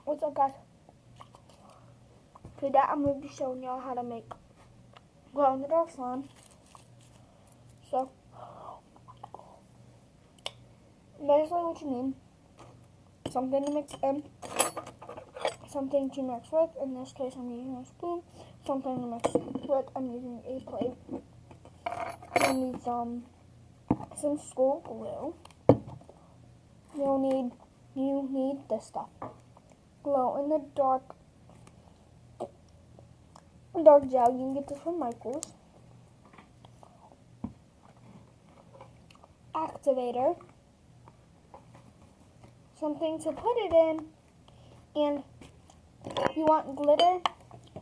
What's up, guys? Today I'm going to be showing y'all how to make glow-in-the-dark slime. So, basically what you need, something to mix in, something to mix with. In this case I'm using a spoon. Something to mix with, I'm using a plate. You need some school glue. You need this stuff. Glow-in-the-dark gel. You can get this from Michael's. Activator. Something to put it in. And you want glitter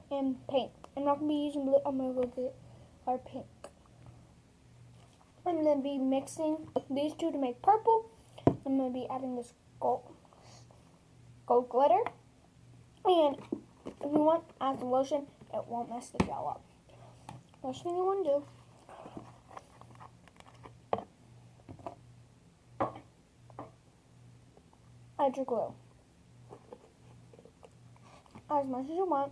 and paint. I'm not going to be using blue. I'm going to go get our pink. I'm going to be mixing these two to make purple. I'm going to be adding this gold glitter. And if you want, add the lotion. It won't mess the gel up. First thing you want to do, add your glue. As much as you want.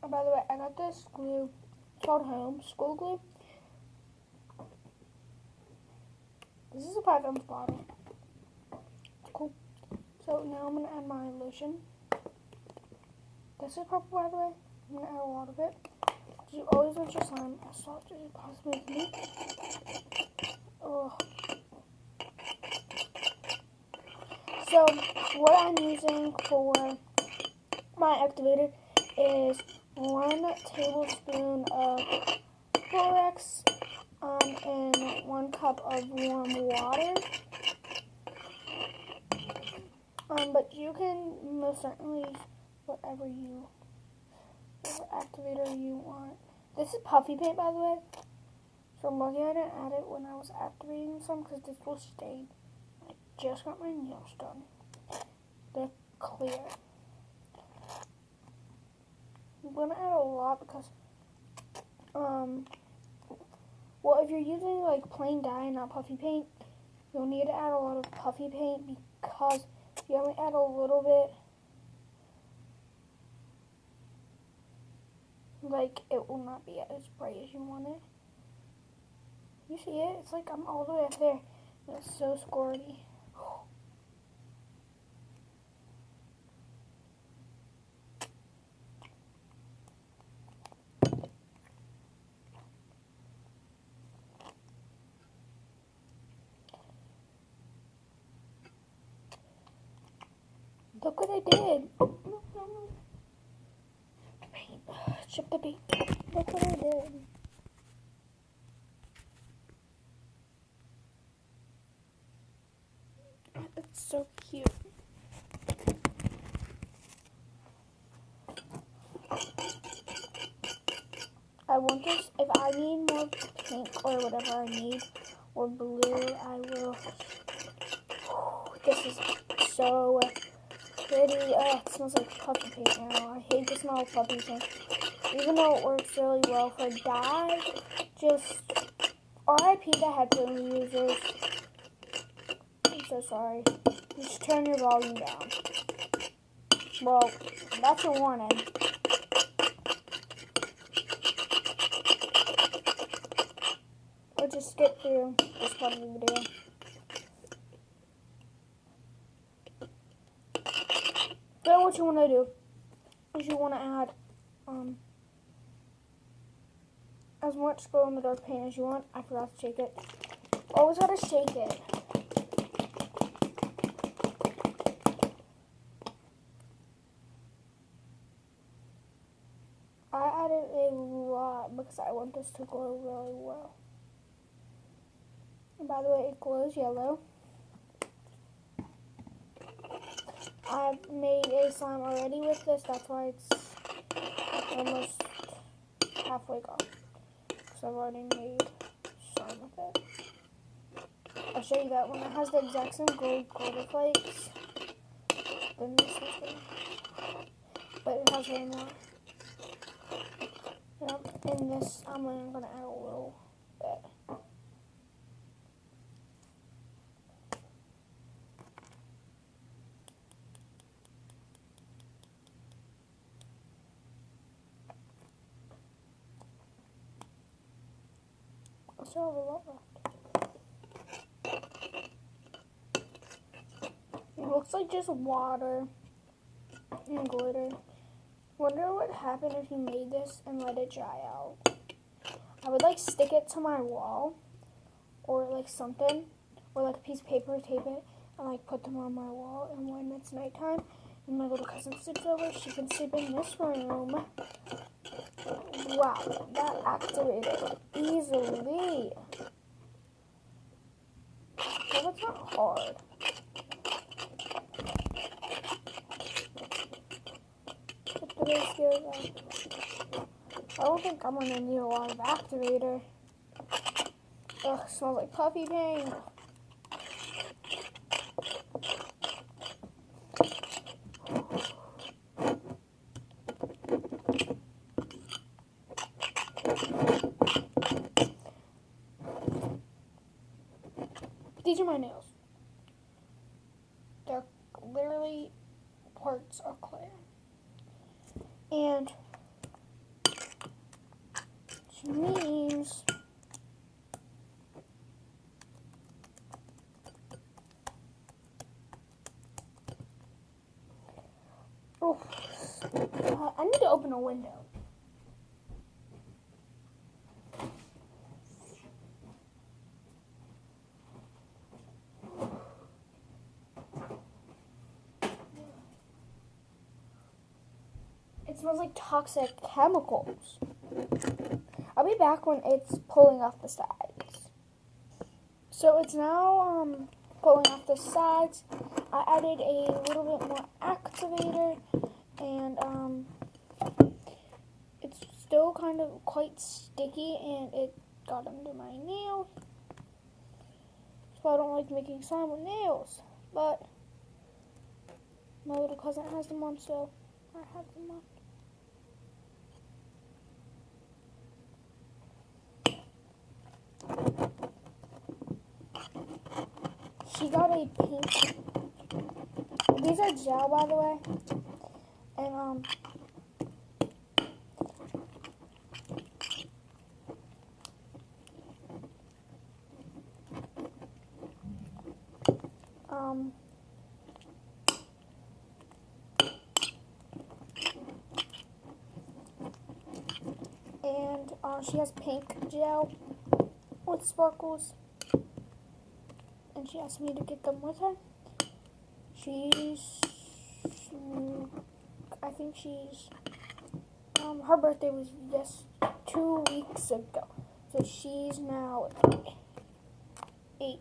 Oh, by the way, I got this glue. It's called Home School Glue. This is a 5-ounce bottle. It's cool. So now I'm going to add my lotion. This is purple, by the way. I'm going to add a lot of it. You always want your slime as soft as you possibly can be. So what I'm using for my activator is 1 tablespoon of Clorox and 1 cup of warm water. But you can most certainly use whatever activator you want. This is puffy paint, by the way. So I'm lucky I didn't add it when I was activating some because this will stay. I just got my nails done. They're clear. I'm going to add a lot because, well, if you're using like plain dye, not puffy paint, you'll need to add a lot of puffy paint because if you only add a little bit, like, it will not be as bright as you want it. You see it? It's like I'm all the way up there. And it's so squirty. Look what I did. Oh, no. Paint. Chip the paint. Look what I did. It's so cute. I want this. If I need more pink or whatever I need, or blue, I will. This is so pretty. It smells like puffy paint now. I hate the smell of puffy paint. Even though it works really well for dye, just RIP the headphone users. I'm so sorry. Just turn your volume down. Well, that's a warning. Or just skip through this part of the video. Then what you want to do is you want to add as much glow-in-the-dark paint as you want. I forgot to shake it. Always gotta shake it. I added a lot because I want this to glow really well. And by the way, it glows yellow. I've made a slime already with this. That's why it's almost halfway gone. Because I've already made slime with it. I'll show you that one. It has the exact same gold glitter flakes. Then this one's gonna, but it has way more. Yep, and this I'm gonna add a little bit. I still have a lot left. It looks like just water and glitter. Wonder what would happen if you made this and let it dry out. I would like stick it to my wall or like something, or like a piece of paper, tape it, and like put them on my wall. And when it's nighttime and my little cousin sleeps over, she can sleep in this room. Wow, that activated easily. Well, that's not hard. I don't think I'm gonna need a lot of activator. Ugh, smells like puffy paint. These are my nails. They're literally parts of clay. And which means I need to open a window. It smells like toxic chemicals. I'll be back when it's pulling off the sides. So it's now pulling off the sides. I added a little bit more activator, and it's still kind of quite sticky, and it got under my nails. So I don't like making slime with nails, but my little cousin has them on, so I have them on. She got a pink. These are gel, by the way, and she has pink gel with sparkles, and she asked me to get them with her. I think her birthday was just 2 weeks ago, so she's now 8.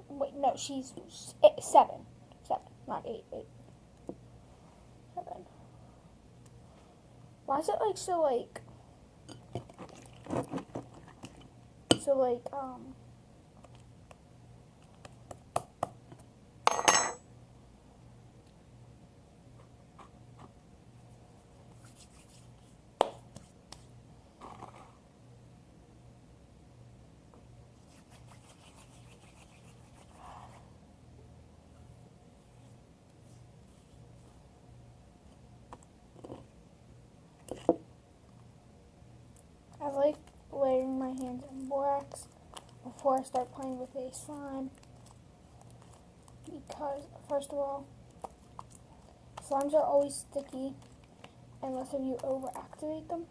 Wait, no, she's 7, not 8, 7. Why is it like so I like layering my hands in borax before I start playing with a slime, because first of all, slimes are always sticky unless if you overactivate them.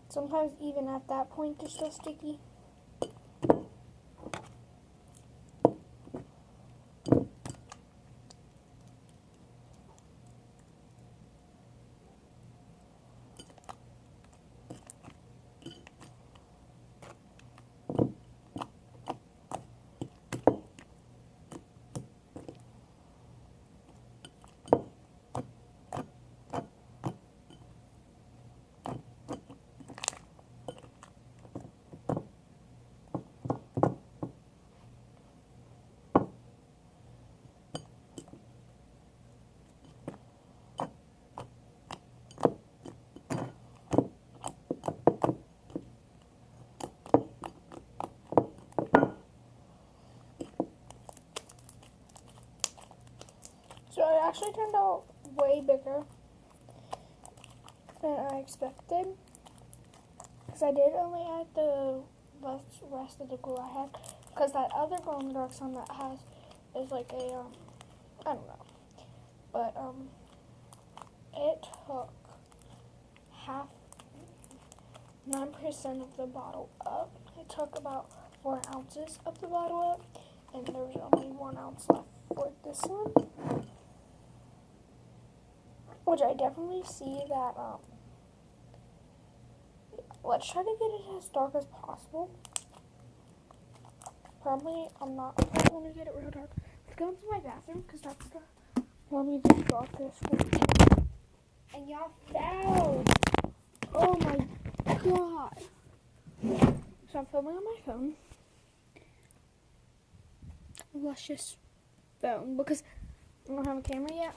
Sometimes even at that point they're still sticky. actually turned out way bigger than I expected. Because I did only add the rest of the glue I had. Because that other glow in the dark sign that has is like a, I don't know. But, it took 9% of the bottle up. It took about 4 ounces of the bottle up. And there was only 1 ounce left for this one. Which I definitely see that, let's try to get it as dark as possible. Probably, I'm probably going to get it real dark. Let's go into my bathroom, because that's probably the darkest one. And y'all fell. Oh my god. So I'm filming on my phone. Let's just phone, because I don't have a camera yet.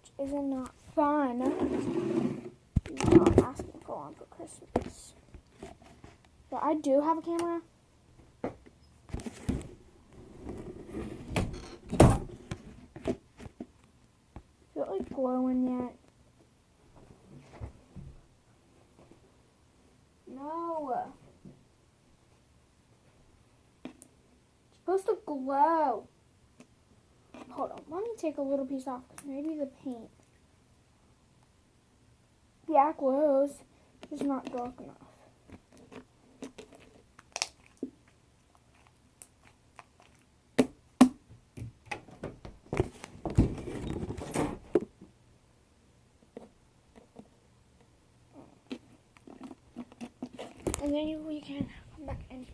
Which isn't not fun. I'm not asking for one for Christmas. But I do have a camera. Is it like glowing yet? No. It's supposed to glow. Hold on, let me take a little piece off, because maybe the paint. Yeah, it glows. It's not dark enough. And then we can come back into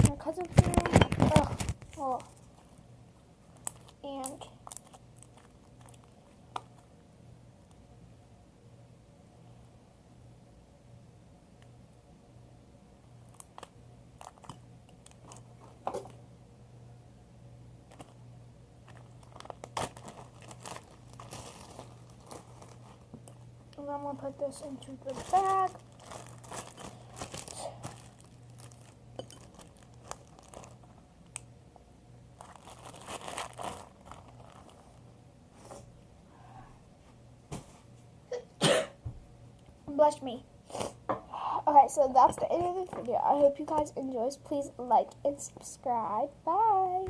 my cousin's room. Oh. And I'm going to put this into the bag. Blush me. Okay, so that's the end of the video. I hope you guys enjoyed. Please like and subscribe. Bye.